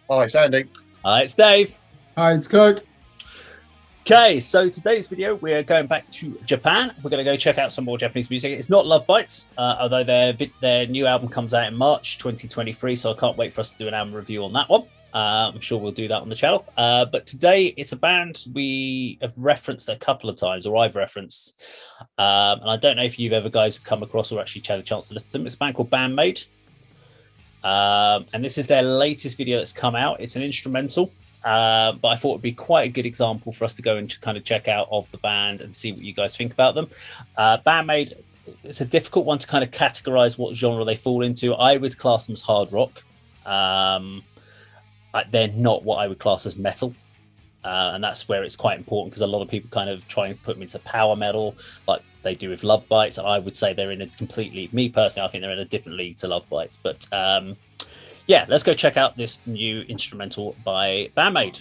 Hi, it's Andy. Hi, it's Dave. Hi, it's Kirk. Okay, so today's video, we're going back to Japan. We're going to go check out some more Japanese music. It's not Love Bites, although their new album comes out in March 2023, so I can't wait for us to do an album review on that one. I'm sure we'll do that on the channel. But today, it's a band we have referenced a couple of times, or I've referenced. And I don't know if you guys have come across or actually had a chance to listen to them. It's a band called Maid. And this is their latest video that's come out. It's an instrumental. But I thought it'd be quite a good example for us to go and kind of check out of the band and see what you guys think about them. Maid, it's a difficult one to kind of categorize what genre they fall into. I would class them as hard rock. They're not what I would class as metal. And that's where it's quite important because a lot of people kind of try and put them into power metal like they do with Love Bites. And I would say they're in a completely, me personally, I think they're in a different league to Love Bites. But yeah, let's go check out this new instrumental by Maid.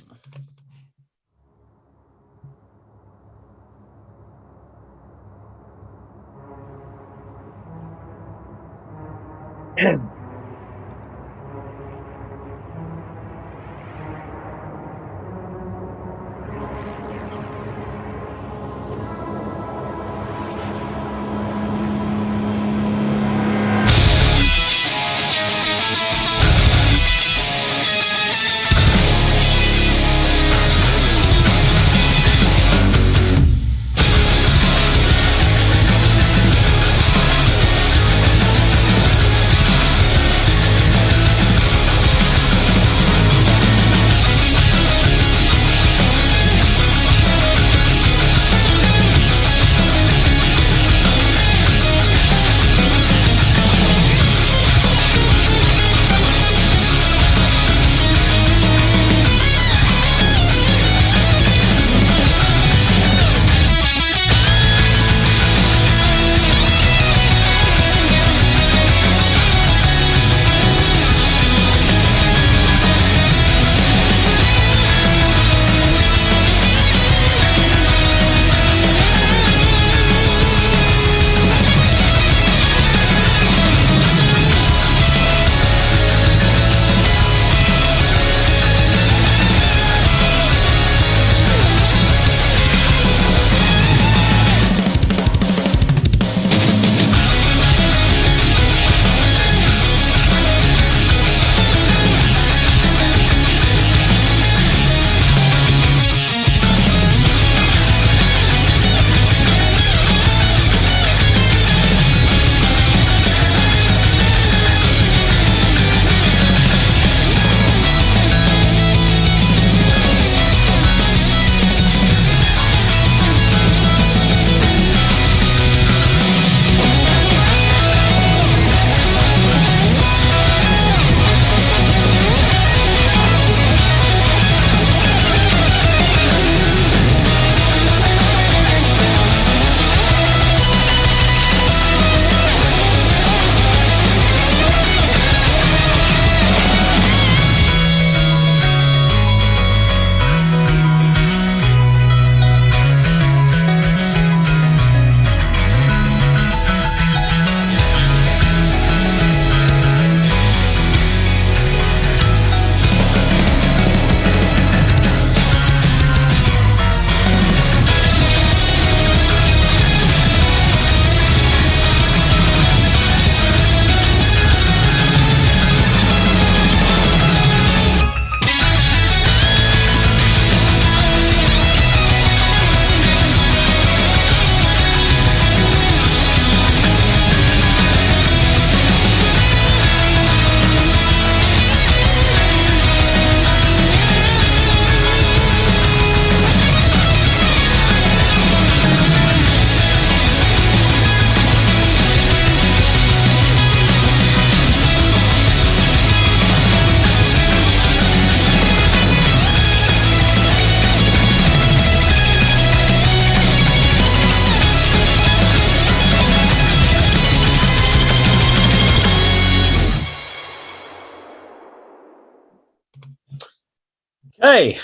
Okay,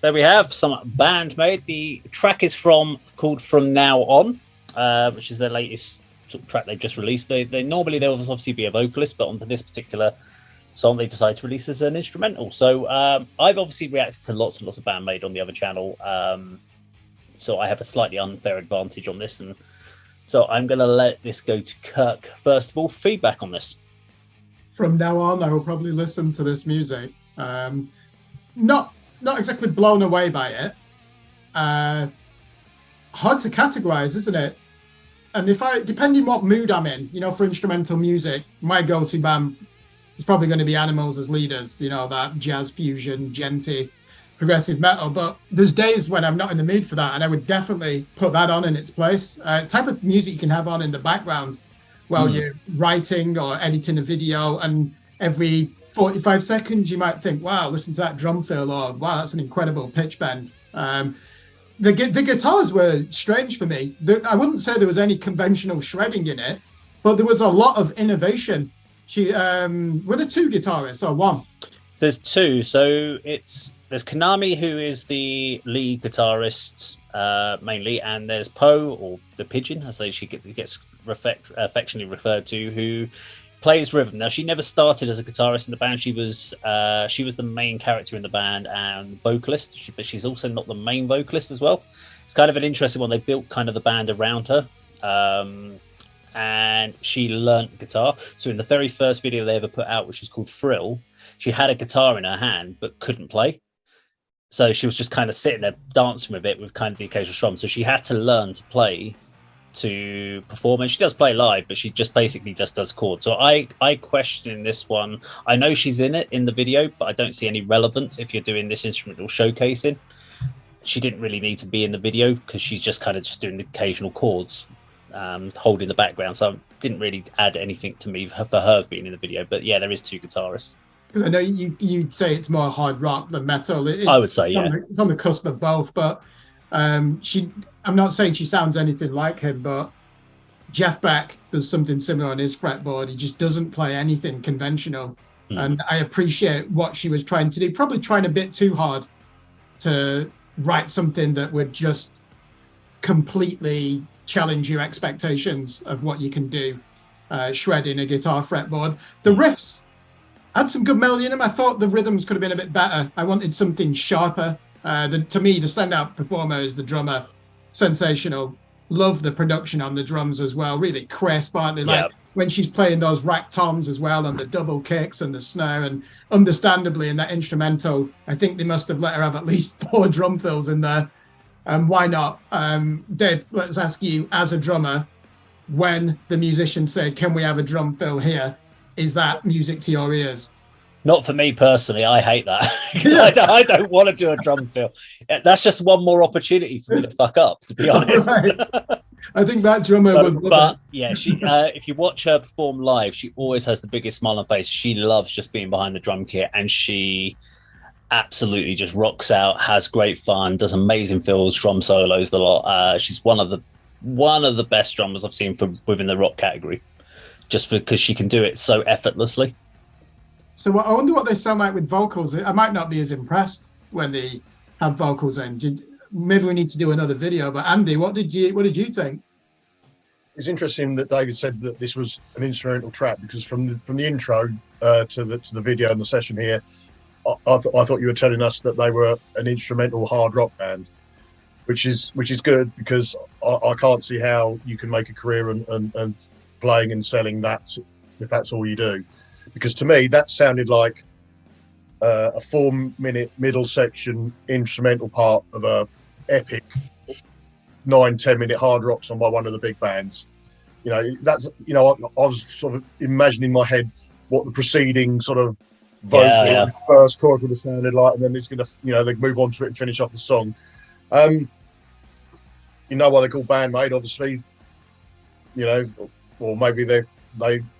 there we have some band Maid. The track is called From Now On, which is their latest sort of track they've just released. They'll obviously be a vocalist, but on this particular song they decided to release as an instrumental. So I've obviously reacted to lots and lots of band Maid on the other channel. So I have a slightly unfair advantage on this. And so I'm going to let this go to Kirk. First of all, feedback on this. From now on, I will probably listen to this music. Not exactly blown away by it. Hard to categorize, isn't it? And depending what mood I'm in, for instrumental music, my go-to band is probably going to be Animals as Leaders, that jazz fusion, djenty, progressive metal. But there's days when I'm not in the mood for that, and I would definitely put that on in its place. Type of music you can have on in the background while you're writing or editing a video, and every 45 seconds you might think, wow, listen to that drum fill, or wow, that's an incredible pitch bend. The guitars were strange for me. I wouldn't say there was any conventional shredding in it, but there was a lot of innovation. Were there two guitarists or one? So there's two. So there's Konami, who is the lead guitarist mainly, and there's Poe, or the Pigeon, as she gets affectionately referred to, who plays rhythm. Now, she never started as a guitarist in the band. She was the main character in the band and vocalist, but she's also not the main vocalist as well. It's kind of an interesting one. They built kind of the band around her, and she learnt guitar. So in the very first video they ever put out, which was called Thrill, she had a guitar in her hand but couldn't play. So she was just kind of sitting there dancing with it with kind of the occasional strum. So she had to learn to play to perform, and she does play live, but she just basically just does chords. So I question this one. I know she's in it in the video, but I don't see any relevance if you're doing this instrumental showcasing. She didn't really need to be in the video because she's just kind of just doing the occasional chords, holding the background. So it didn't really add anything to me for her being in the video. But yeah, there is two guitarists. Because I know you'd say it's more hard rock than metal. I would say, yeah. It's on the cusp of both, but I'm not saying she sounds anything like him, but Jeff Beck does something similar on his fretboard. He just doesn't play anything conventional. And I appreciate what she was trying to do, probably trying a bit too hard to write something that would just completely challenge your expectations of what you can do, shredding a guitar fretboard. The riffs had some good melody in them. I thought the rhythms could have been a bit better. I wanted something sharper. To me, the standout performer is the drummer. Sensational. Love the production on the drums as well. Really crisp, aren't they? Like when she's playing those rack toms as well, and the double kicks and the snare. And understandably, in that instrumental, I think they must have let her have at least 4 drum fills in there. Why not? Dave, let's ask you, as a drummer, when the musician said, "Can we have a drum fill here?" Is that music to your ears? Not for me personally. I hate that. I don't want to do a drum fill. That's just one more opportunity for me to fuck up, to be honest. Right. I think that drummer but yeah, she. If you watch her perform live, she always has the biggest smile on her face. She loves just being behind the drum kit, and she absolutely just rocks out, has great fun, does amazing fills, drum solos, the lot. She's one of the best drummers I've seen within the rock category, just because she can do it so effortlessly. So I wonder what they sound like with vocals. I might not be as impressed when they have vocals in. Maybe we need to do another video. But Andy, what did you think? It's interesting that David said that this was an instrumental track, because from the intro to the video and the session here, I thought you were telling us that they were an instrumental hard rock band, which is good, because I can't see how you can make a career and playing and selling that if that's all you do. Because to me, that sounded like a 4-minute middle section instrumental part of a epic 9-10 minute hard rock song by one of the big bands. That's I was sort of imagining in my head what the preceding sort of vocal first chord would have sounded like, and then it's gonna they move on to it and finish off the song. You know why they're called Band Maid, obviously. Or maybe the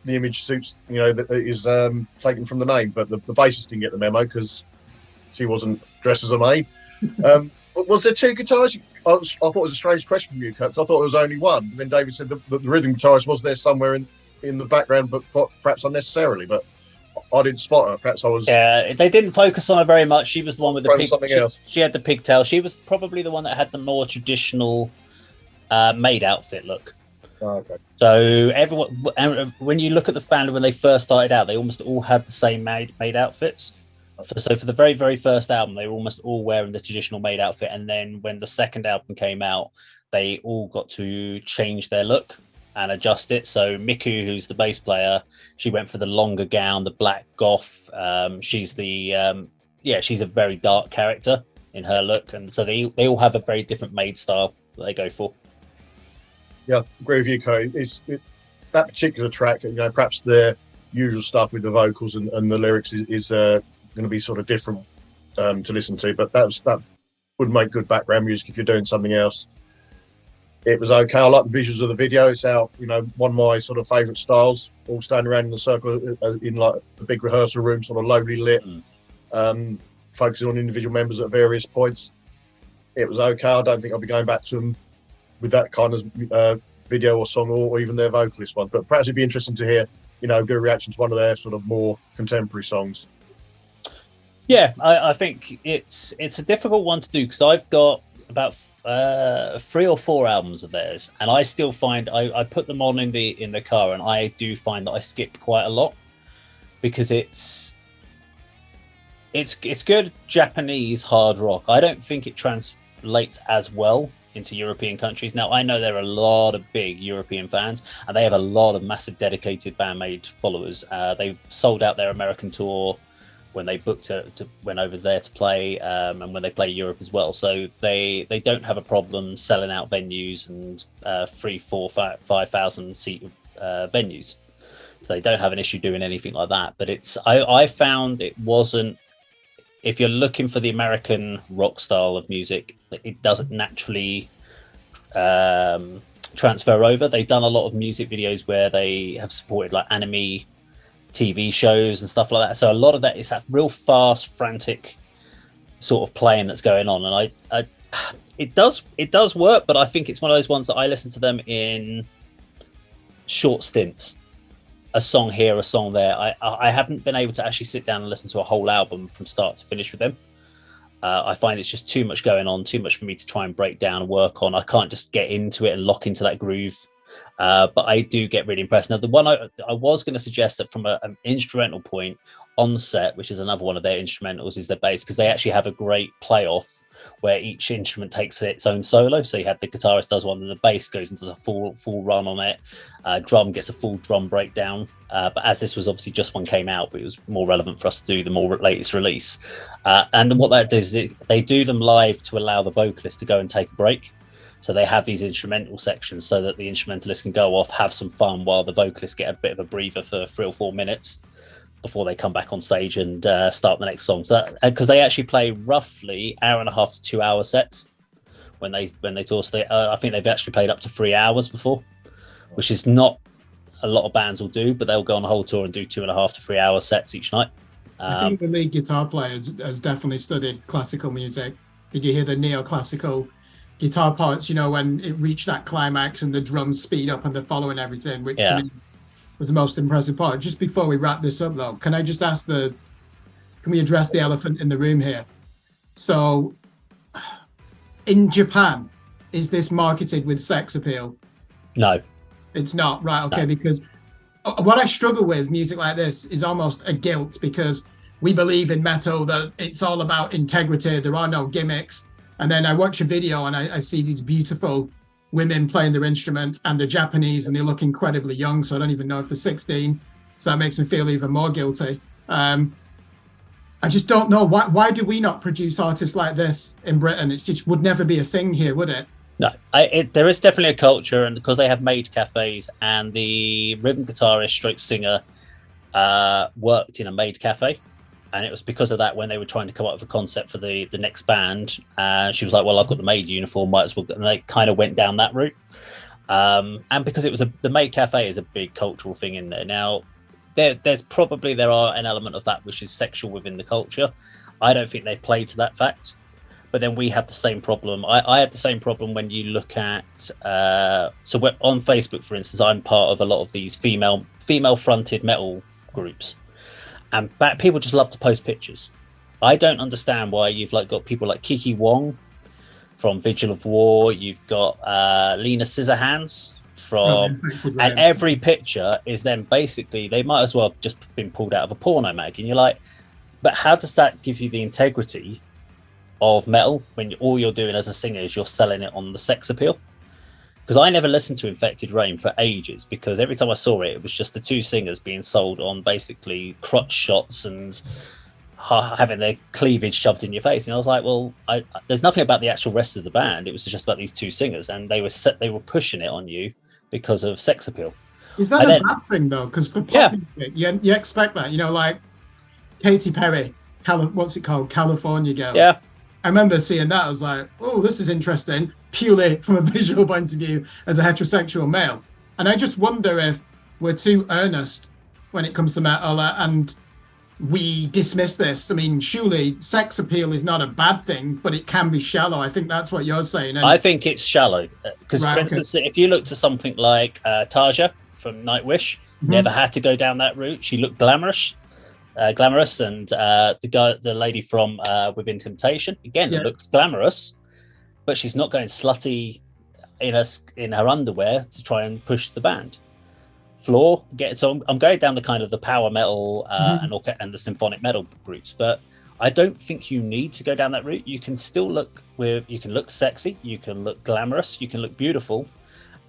image suits, that is taken from the name, but the bassist didn't get the memo because she wasn't dressed as a maid. Was there 2 guitarists? I thought it was a strange question from you, Kirk. I thought there was only one. And then David said that the rhythm guitarist was there somewhere in the background, but perhaps unnecessarily. But I didn't spot her. Perhaps I was. Yeah, they didn't focus on her very much. She was the one with the pig. Something else. She had the pigtail. She was probably the one that had the more traditional maid outfit look. Oh, okay. So everyone, when you look at the band when they first started out, they almost all had the same Maid outfits. So for the very, very first album, they were almost all wearing the traditional Maid outfit. And then when the second album came out, they all got to change their look and adjust it. So Miku, who's the bass player, she went for the longer gown, the black goth. She's she's a very dark character in her look. And so they all have a very different Maid style that they go for. Yeah, I agree with you, Cody. That particular track, perhaps the usual stuff with the vocals and the lyrics is going to be sort of different to listen to, but that would make good background music if you're doing something else. It was okay. I like the visuals of the video. It's out, one of my sort of favourite styles, all standing around in a circle in like a big rehearsal room, sort of lowly lit, focusing on individual members at various points. It was okay. I don't think I'll be going back to them with that kind of video or song, or even their vocalist one. But perhaps it'd be interesting to hear, good reaction to one of their sort of more contemporary songs. Yeah, I think it's a difficult one to do because I've got about 3 or 4 albums of theirs, and I still find I put them on in the car, and I do find that I skip quite a lot because it's good Japanese hard rock. I don't think it translates as well into European countries. Now, I know there are a lot of big European fans, and they have a lot of massive dedicated Maid followers. They've sold out their American tour when they booked went over there to play, and when they play Europe as well. So they don't have a problem selling out venues and 3, 4, 5,000 seat venues. So they don't have an issue doing anything like that. But I found it wasn't, if you're looking for the American rock style of music, it doesn't naturally transfer over. They've done a lot of music videos where they have supported like anime TV shows and stuff like that. So a lot of that is that real fast, frantic sort of playing that's going on. And I it does work, but I think it's one of those ones that I listen to them in short stints. A song here, a song there. I haven't been able to actually sit down and listen to a whole album from start to finish with them. I find it's just too much going on, too much for me to try and break down and work on. I can't just get into it and lock into that groove. But I do get really impressed. Now, the one I was going to suggest that from an instrumental point, Onset, which is another one of their instrumentals, is their bass, because they actually have a great playoff where each instrument takes its own solo. So you have the guitarist does one, and the bass goes into the full run on it. Drum gets a full drum breakdown. But as this was obviously just one came out, but it was more relevant for us to do the more latest release. And then what that does is they do them live to allow the vocalist to go and take a break. So they have these instrumental sections so that the instrumentalist can go off, have some fun, while the vocalists get a bit of a breather for 3 or 4 minutes before they come back on stage and start the next song. So because they actually play roughly 1.5 to 2 hour sets when they tour. So I think they've actually played up to 3 hours before, which is not a lot of bands will do, but they'll go on a whole tour and do 2.5 to 3 hour sets each night. I think the lead guitar player has definitely studied classical music. Did you hear the neoclassical guitar parts, when it reached that climax and the drums speed up and they're following everything, which to me was the most impressive part. Just before we wrap this up though, can I just ask can we address the elephant in the room here? So in Japan, is this marketed with sex appeal? No. It's not, right? Okay, No. Because what I struggle with music like this is almost a guilt, because we believe in metal that it's all about integrity, there are no gimmicks. And then I watch a video and I see these beautiful women playing their instruments, and they're Japanese and they look incredibly young. So I don't even know if they're 16. So that makes me feel even more guilty. I just don't know. Why do we not produce artists like this in Britain? It just would never be a thing here, would it? No, there is definitely a culture, and because they have Maid cafes, and the rhythm guitarist stroke singer worked in a Maid cafe. And it was because of that, when they were trying to come up with a concept for the next band, she was like, well, I've got the Maid uniform, might as well. And they kind of went down that route. And because it was the Maid Cafe is a big cultural thing in there. Now, there are an element of that which is sexual within the culture. I don't think they play to that fact. But then we had the same problem. I had the same problem when you look at... so on Facebook, for instance, I'm part of a lot of these female-fronted metal groups. And people just love to post pictures. I don't understand why you've got people like Kiki Wong from Vigil of War. You've got Lena Scissorhands from, Infected and Rain. every picture is then basically, they might as well have just been pulled out of a porno mag. And you're like, but how does that give you the integrity of metal when all you're doing as a singer is you're selling it on the sex appeal? Because I never listened to Infected Rain for ages, because every time I saw it, it was just the two singers being sold on basically crotch shots and having their cleavage shoved in your face. And I was like, well, there's nothing about the actual rest of the band. It was just about these two singers, and they were pushing it on you because of sex appeal. Is that a bad thing though? Because for pop music, you expect that, like Katy Perry, what's it called, California Girls. Yeah, I remember seeing that. I was like, oh, this is interesting, purely from a visual point of view as a heterosexual male. And I just wonder if we're too earnest when it comes to metal and we dismiss this. I mean, surely sex appeal is not a bad thing, but it can be shallow. I think that's what you're saying. And I think it's shallow. Because, for instance, if you look to something like Tarja from Nightwish, never had to go down that route. She looked glamorous. And the lady from Within Temptation, again, looks glamorous, but she's not going slutty in her underwear to try and push the band. Floor, so I'm going down the kind of the power metal and the symphonic metal groups, but I don't think you need to go down that route. You can still look sexy, you can look glamorous, you can look beautiful,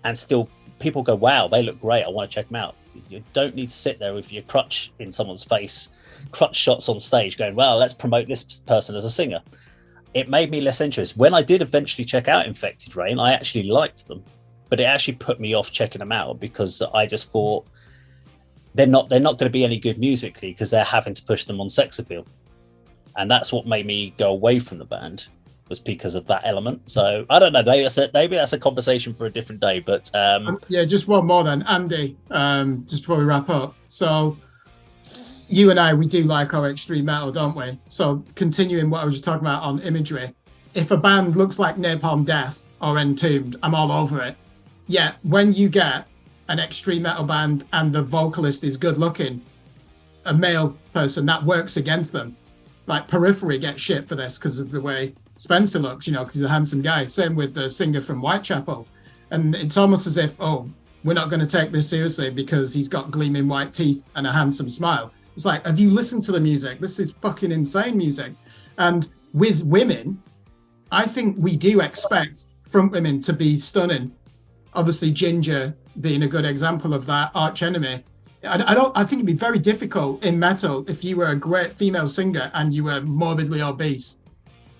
and still people go, wow, they look great, I want to check them out. You don't need to sit there with your crutch in someone's face, crutch shots on stage going, well, let's promote this person as a singer. It made me less interested. When I did eventually check out Infected Rain, I actually liked them, but it actually put me off checking them out because I just thought they're not going to be any good musically because they're having to push them on sex appeal. And that's what made me go away from the band, was because of that element. So I don't know, maybe that's a conversation for a different day, but just one more then, Andy, just before we wrap up. So you and I, we do like our extreme metal, don't we? So continuing what I was just talking about on imagery, if a band looks like Napalm Death or Entombed, I'm all over it. Yeah, when you get an extreme metal band and the vocalist is good looking, a male person, that works against them. Like Periphery gets shit for this because of the way Spencer looks, because he's a handsome guy. Same with the singer from Whitechapel. And it's almost as if, we're not going to take this seriously because he's got gleaming white teeth and a handsome smile. It's like, have you listened to the music? This is fucking insane music. And with women, I think we do expect front women to be stunning. Obviously, Ginger being a good example of that, Arch Enemy. I think it'd be very difficult in metal if you were a great female singer and you were morbidly obese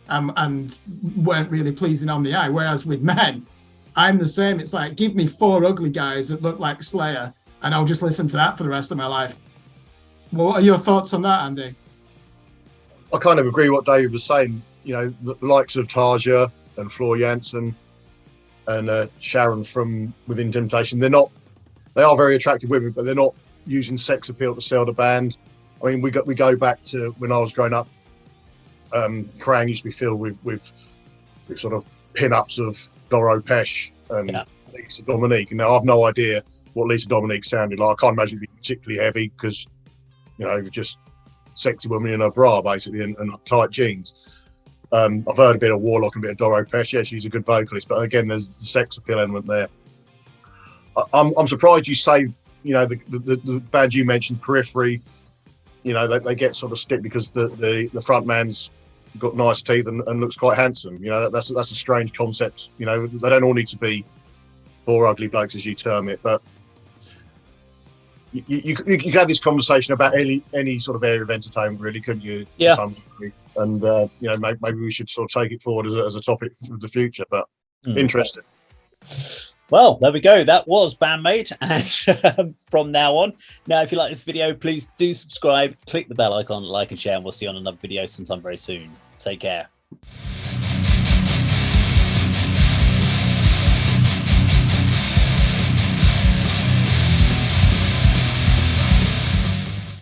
and weren't really pleasing on the eye. Whereas with men, I'm the same. It's like, give me 4 ugly guys that look like Slayer and I'll just listen to that for the rest of my life. Well, what are your thoughts on that, Andy? I kind of agree with what David was saying. The likes of Tarja and Floor Jansen and Sharon from Within Temptation, they are very attractive women, but they're not using sex appeal to sell the band. I mean, we go back to when I was growing up. Kerrang used to be filled with sort of pin-ups of Doro Pesch and Lisa Dominique. Now I've no idea what Lisa Dominique sounded like. I can't imagine it being particularly heavy because just sexy woman in a bra basically and tight jeans. I've heard a bit of Warlock and a bit of Doro Pesch. Yeah, she's a good vocalist, but again, there's the sex appeal element there. I'm surprised you say, the band you mentioned, Periphery, they get sort of stick because the front man's got nice teeth and looks quite handsome. That's a strange concept. They don't all need to be 4 ugly blokes, as you term it, but you could have this conversation about any sort of area of entertainment, really, couldn't you? Yeah. To some degree? And maybe we should sort of take it forward as a topic for the future. But interesting. Well, there we go. That was Maid, and from now on. Now, if you like this video, please do subscribe, click the bell icon, like and share, and we'll see you on another video sometime very soon. Take care.